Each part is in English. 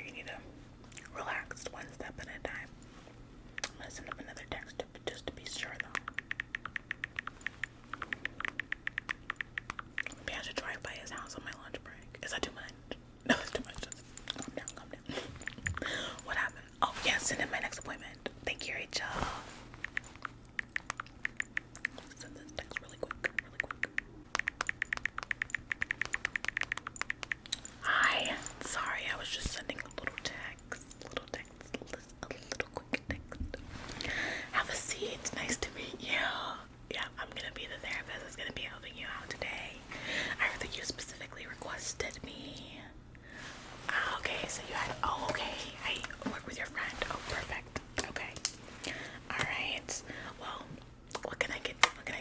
you need to relax one step at a time. I'm gonna send him another text just to be sure though. Maybe I should drive by his house on my lunch break. Is that too much? No, it's too much. Just calm down, calm down. What happened? Oh yeah, send in my next appointment. Thank you, Rachel. Send this text really quick, really quick. Hi. Sorry, I was just sending a little text, a little quick text. Have a seat. Nice to meet you. Yeah, I'm gonna be the therapist that's gonna be helping you out today. I heard that you specifically requested me. Okay, so you had, oh, okay. I work with your friend. Oh, perfect. Okay. Alright. Well, what can I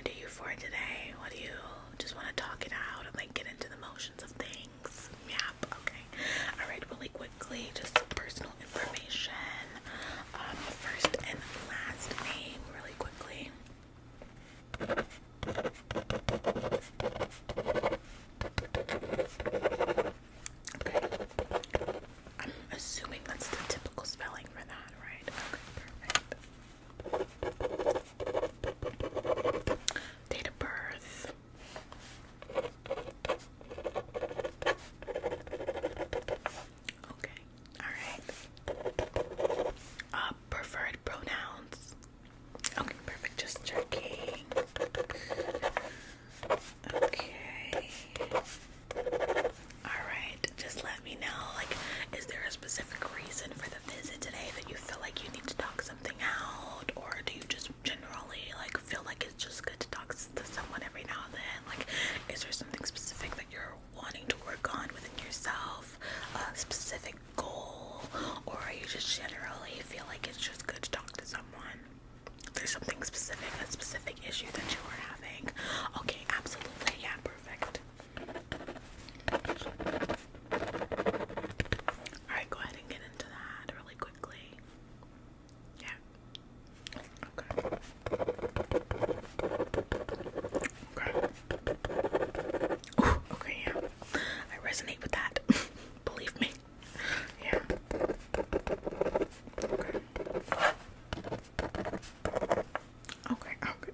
do you for today? What do you just want to talk it out and like get into the motions of things? Yep, okay. Alright, really quickly, just some personal information. First and last name, really quickly. Okay. I'm assuming that's the typical spelling for that, right? Okay, perfect. Date of birth. Okay, alright. Preferred pronouns. Okay, perfect. Just checking. Okay. Alright, just let me know, like, is there a specific reason for the visit today that you feel like you need to talk something out? Or do you just generally, like, feel like it's just good to talk to someone every now and then? Like, is there something specific that you're wanting to work on within yourself? A specific goal? Or are you just generally feel like it's just good to talk to someone? There's something specific, a specific issue that you are having. Okay, absolutely, yeah, perfect. Alright, go ahead and get into that really quickly. Yeah. Okay. Okay. Ooh, okay, yeah. I resonate with that. Believe me. Yeah. Okay. Okay, okay.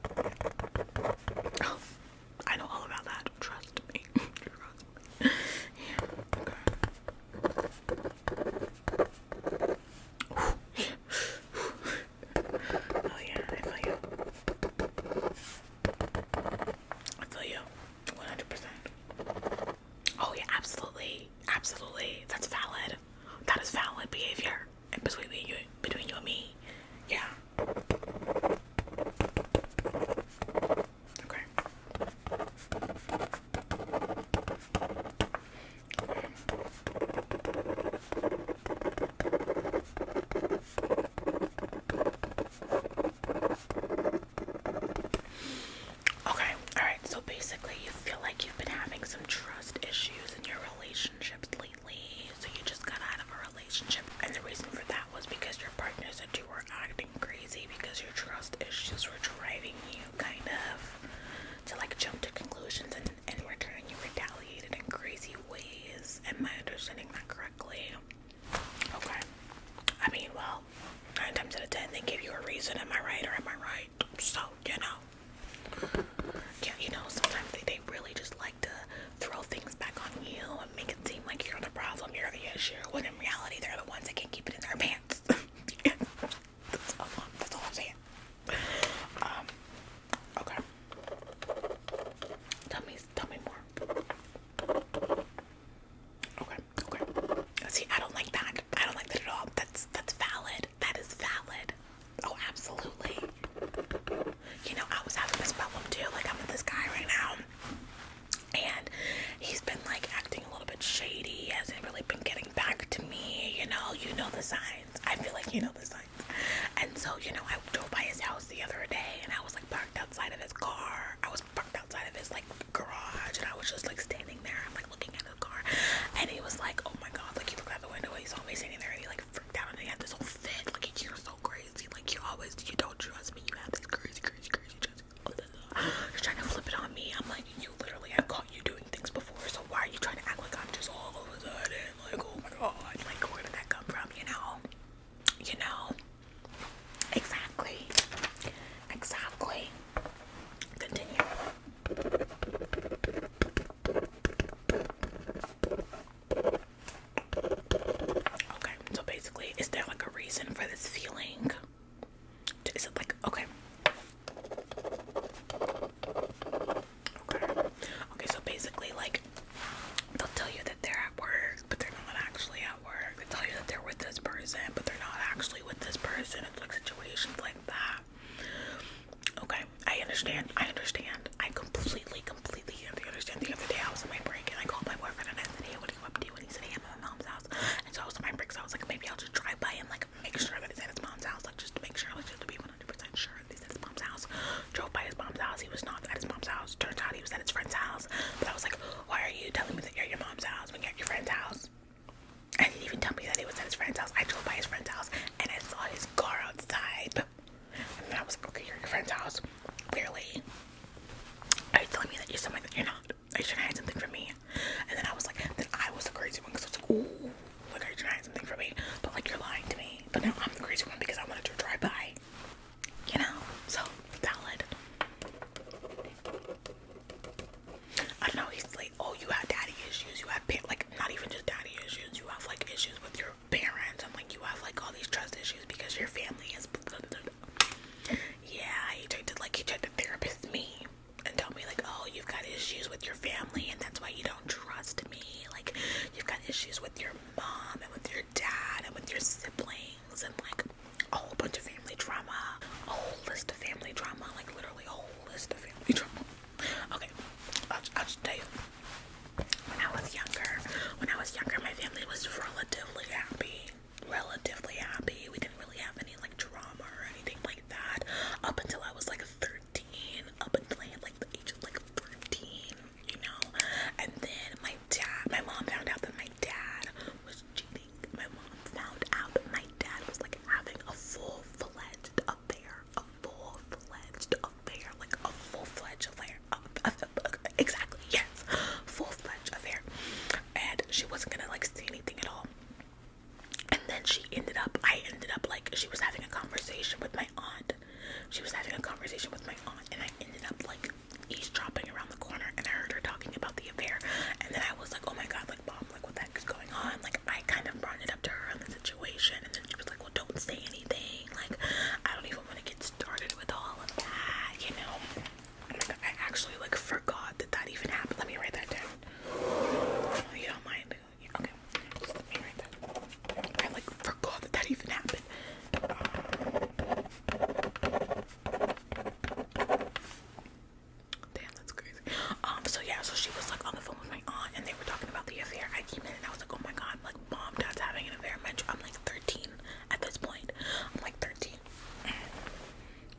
Oh, I know all about that. Trust me. Trust me. Yeah, okay. Oh yeah, I feel you. I feel you. 100%. Oh yeah, absolutely. Absolutely. That's valid. That is valid behavior between you and me. Yeah. Okay. Okay, alright, so basically you feel like you've been having some trust issues in your relationships lately, so you just got out of a relationship, and the reason for that was because your partner said you were acting crazy because your trust issues were driving you kind of to like jump to conclusions, and in return you retaliated in crazy ways. Am I understanding that correctly? Okay. I mean, well, 9 times out of 10 they give you a reason, am I right or am I right? So, you know. Yeah, you know, sometimes they really just like to throw things back on you and make it seem like you're the problem, you're the issue, when in reality they're the ones that can't keep it in their pants. That's all I'm saying. Okay. Tell me more. Okay. See, I don't like that. I don't like that at all. That's valid. That is valid. Oh, absolutely. You know, I was having this problem too. Like, I'm with this guy right now, and he's been like acting a little bit shady. Hasn't really been getting back to me. You know the signs. I feel like you know the signs. And so, you know, I drove by his house the other day, and I was like parked outside of his car. I was parked outside of his like garage, and I was just like standing there. I'm like looking at the car, and he was like, "Oh my god!" Like he looked out the window, and he saw me standing there, and he like freaked out, and he had this whole fit. Like, you're so crazy. Like, you don't trust me. You have this crazy trust. You're trying to flip it on me. I'm like, you literally have caught you doing things before, so why are you trying to act like I'm just all of a sudden like, oh my god, like, where did that come this feeling. Is it like, okay. Okay, so basically, like, they'll tell you that they're at work, but they're not actually at work. They tell you that they're with this person, but they're not actually with this person. It's like situations like that. Okay, I understand. I completely understand. The other day I was on my break and I called my boyfriend and I said, hey, what are you up to? And he said, hey, I'm at my mom's house. And so I was on my break, so I was like, maybe I'll just drive by and like make sure that it's at his mom's house, like just to make sure, like just to be 100% sure that he's at his mom's house. Drove by his mom's house. He was not at his mom's house. Turns out he was at his friend's house. But I was like, why are you telling me that you're at your mom's house when you're at your friend's house? And he didn't even tell me that he was at his friend's house. I drove by his friend's house and I saw his car outside. And then I was like, okay, you're at your friend's house. Clearly. Are you telling me that you're somewhere that you're not? Are you trying to hide something from me? And then I was like, then I was the crazy one because I was like, ooh, like, are you trying to hide something from me? But like, you're lying to me. But now I'm the crazy one because I wanted to drive by. You know? So, valid. I don't know, he's like, oh, you have daddy issues. You have, like, not even just daddy issues. You have, like, issues with your parents. And, like, you have, like, all these trust issues because your family is... Yeah, he tried to therapist me and tell me, like, oh, you've got issues with your family and that's why you don't trust me. Like, you've got issues with your mom and with your dad and with your siblings and, like, a whole bunch of family drama. A whole list of family drama. Like, literally a whole list of family drama. Okay, I'll just tell you. When I was younger, my family was relatively happy. We didn't really have any, like, drama or anything like that up until I was, like, 13. Up until I had, like, the age of, like, 13, you know? And then my mom found out that my dad was cheating. My mom found out that my dad was, like, having a full-fledged affair. Like, a full-fledged affair. Exactly, yes. Full-fledged affair. And she wasn't gonna, like, say anything at all. And then I ended up, like, she was having a conversation with my aunt. And I ended up, like, eavesdropping around the corner, and I heard her talking about the affair. And then I was like, oh my god, like, Mom, like, what the heck is going on? Like, I kind of brought it up to her on the situation, and then she was like, well, don't say anything. Like, I don't even want to get started with all of that, you know? Oh my god, I actually, like, forgot that even happened. Let me write that down. You don't mind? Okay, just let me write that. I, like, forgot that even happened. Damn, that's crazy. So she was, like, on the phone with my aunt, and they were talking about the affair. I came in, and I was like, oh my god, like, Mom, Dad's having an affair. I'm, like, 13 at this point. I'm, like, 13.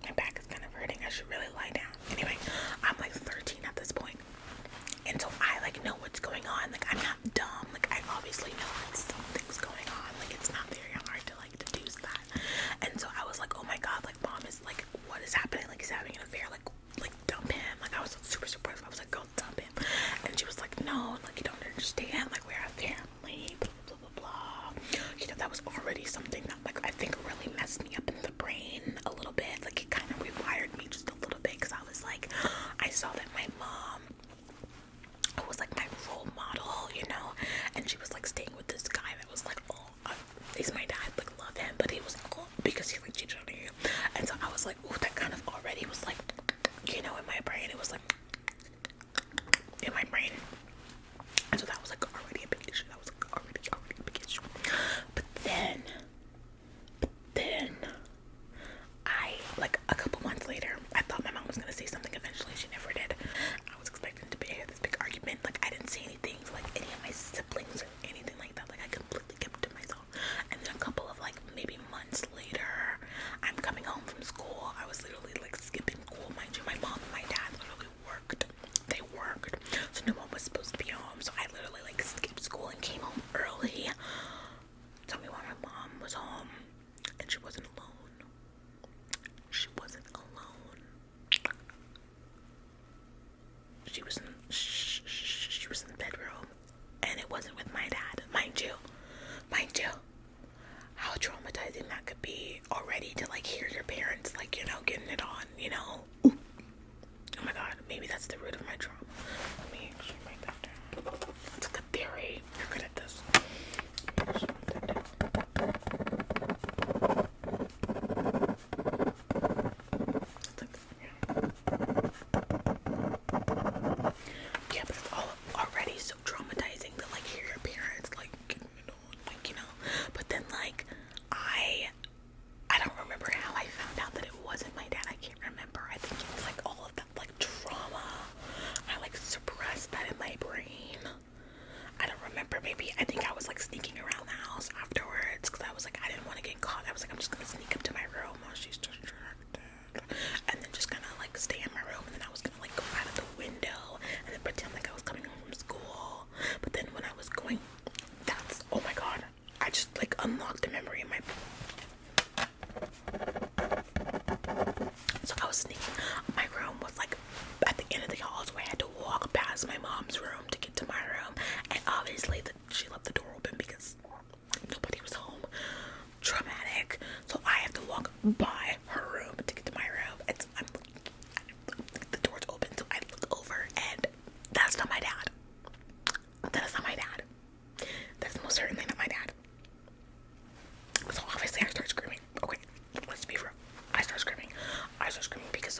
My back is kind of hurting. I should really lie down. Anyway, I'm, like, 13 at this point. And so I, like, know what's going on. Like, I'm not dumb. Like, I obviously know that something's going on. Like, it's not very hard to, like, deduce that. And so I was like, oh my god, like, Mom is, like, what is happening? Like, he's having an affair. Like, dump him. Like, I was super supportive. I was like, go dump him. And she was like, no, like, you don't understand. Like, we're a family. Blah, blah, blah, blah. You know, that was already something that, like, I think really messed me up in the brain a little bit. Like, it kind of rewired me just a little bit. Because I was like, I saw that my mom was, like, my role model, you know, and she was, like, staying with this guy that was, like, oh, he's my dad, like, love him, but he was, oh, because he, like, cheated on you. And so I was like, oh, that kind of already was, like, you know, in my brain, it was, like, in my brain. And so that was, like, already a big issue. That was, like, already a big issue. But then I, like, a couple months later, I thought my mom was gonna say something eventually. She never did. I was expecting to hear this big argument. Like, I didn't say anything to, like, any of my siblings or anything like that. Like, I completely kept it to myself. And then a couple of, like, maybe months later, I'm coming home from school. I was literally, like, skipping school. Mind you, my mom and my dad literally worked. They worked. So no one was supposed to be home. So I literally, like, skipped school and came home early. Tell me why my mom was home. And she wasn't alone. She wasn't alone. She was in the bedroom, and it wasn't with my dad. Mind you, how traumatizing that could be already to, like, hear your parents, like, you know, getting it on, you know. Ooh. Oh my god, maybe that's the root of my trauma. Let me actually write that down. That's a good theory. You're good at this. I'm just gonna sneak up to my room while she's distracted, and then just kind of like stay in my room, and then I was gonna like go out of the window and then pretend like I was coming home from school. But then when I was going, oh my god, I just like unlocked a memory in my. So I was sneaking. My room was like at the end of the hall, so I had to walk past my mom's room to get to my room, and obviously she left the door open because nobody was home. Traumatic. So I have to walk by her room to get to my room. The door's open, so I look over, and that's not my dad. That is not my dad. That's most certainly not my dad. So obviously I start screaming. Okay, let's be real. I start screaming because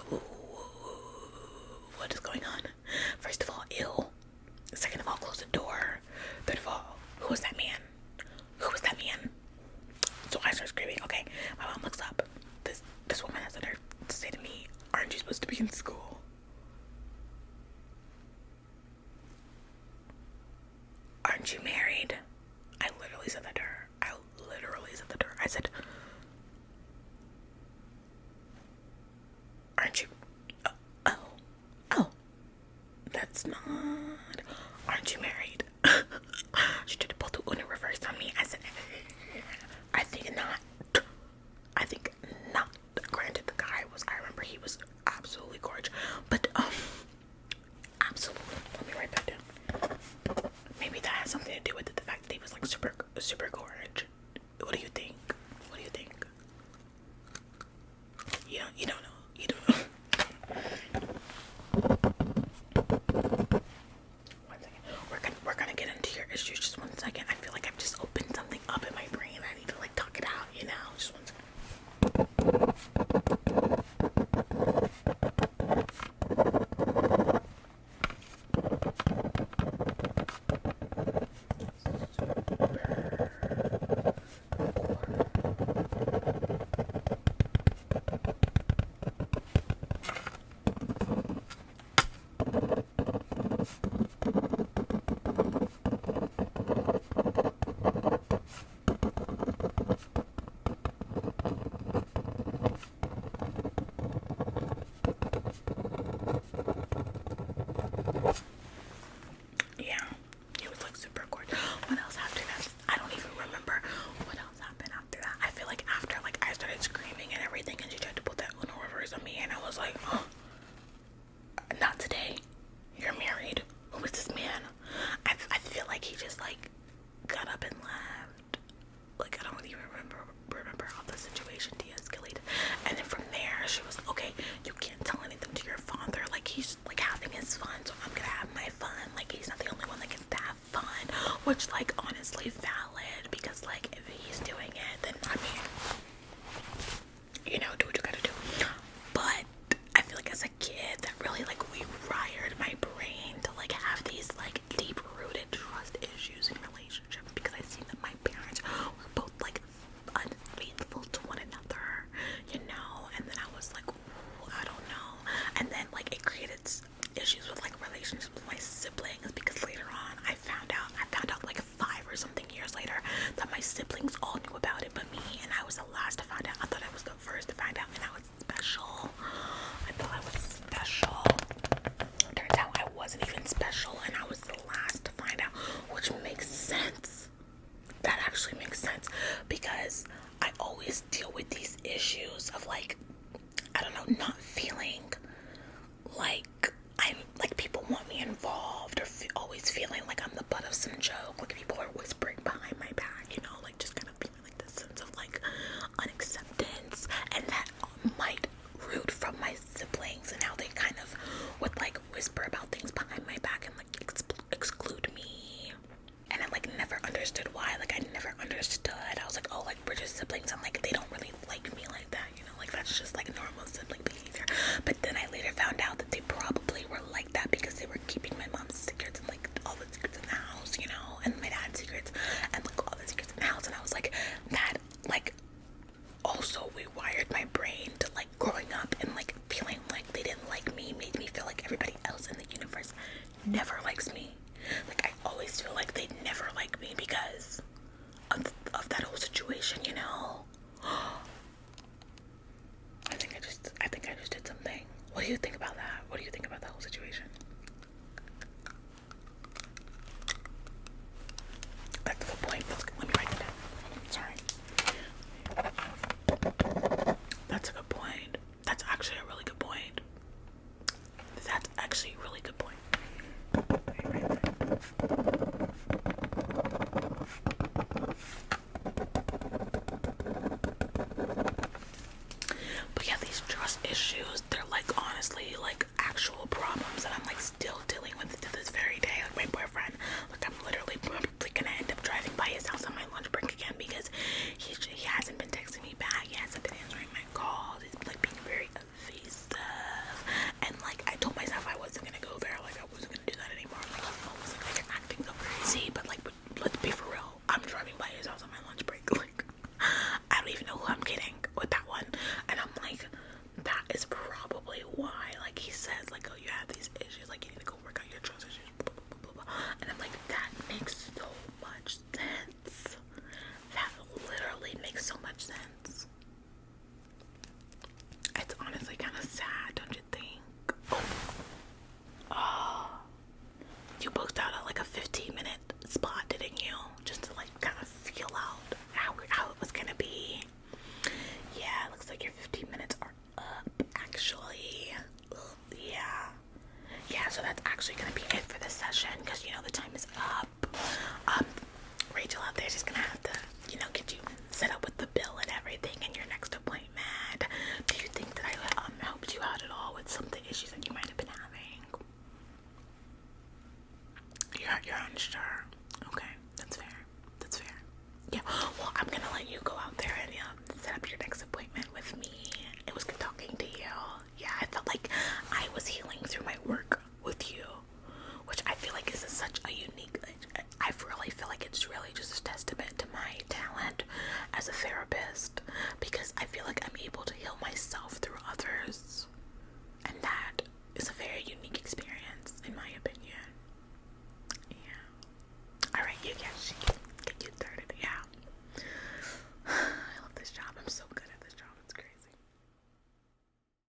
what is going on? First of all, ew. Second of all, close the door. Third of all, who was that man? Who was that man? So I start screaming. Okay, my mom looks up. This woman has the nerve to say to me, "Aren't you supposed to be in school?" Aren't you married? I literally said that to her. I said, aren't you? Oh, that's not. Aren't you married? She tried to pull the Uno reverse on me. I said, I think not. Granted, the guy I remember he was absolutely gorgeous, but absolutely. Let me write that down. Maybe that has something to do with it, the fact that he was like super gorgeous. What do you think? You don't know. One second. We're gonna get into your issues. Just 1 second. I feel like I've just opened something up in my brain. I need to like talk it out. Just 1 second. Yeah, he was like super gorgeous. What else after that? I don't even remember what else happened after that. I feel like after like I started screaming and everything, and she tried to put that Uno reverse on me, and I was like, oh, not today. You're married. Who is this man? I feel like he just like got up and left. Like I don't even remember how the situation de-escalated. And then from there, she was like, okay, you can't tell anything to your father. Like he's like having his fun, so I'm gonna have my fun. Like he's not the only one that gets to have fun. Which like honestly valid, because like if he's doing it, then I mean, do what you gotta do. But I feel like as a kid, that really like rewired my brain to like have these like deep-rooted trust issues in relationships, because I seen that my parents were both like unfaithful to one another, and then I was like, ooh, I don't know. And then like it created issues with like relationships with my siblings, because later on I found out like 5 or something years later that my siblings all knew about it but me, and I was the last to find out. I thought I was the first to find out, and I was special. I thought I was special. Turns out I wasn't even special, and I was the last to find out, which makes sense. That actually makes sense, because I always deal with these issues of like, I don't know, not feeling like I'm like people want me involved, or always feeling like I'm the butt of some joke. Like people are whispering behind my back, like just kind of feeling like this sense of like unacceptance, and that might root from my siblings and how they kind of would like whisper about things behind my back and like exclude me. And I like never understood why. Like I never understood. I was like, oh, like we're just siblings, and like they don't really like me like that, like that's just like normal sibling behavior. But then I later found out that they probably were like that because they were keeping my mom's secrets and like all the secrets in the house, and my dad's secrets. You, yeah, she.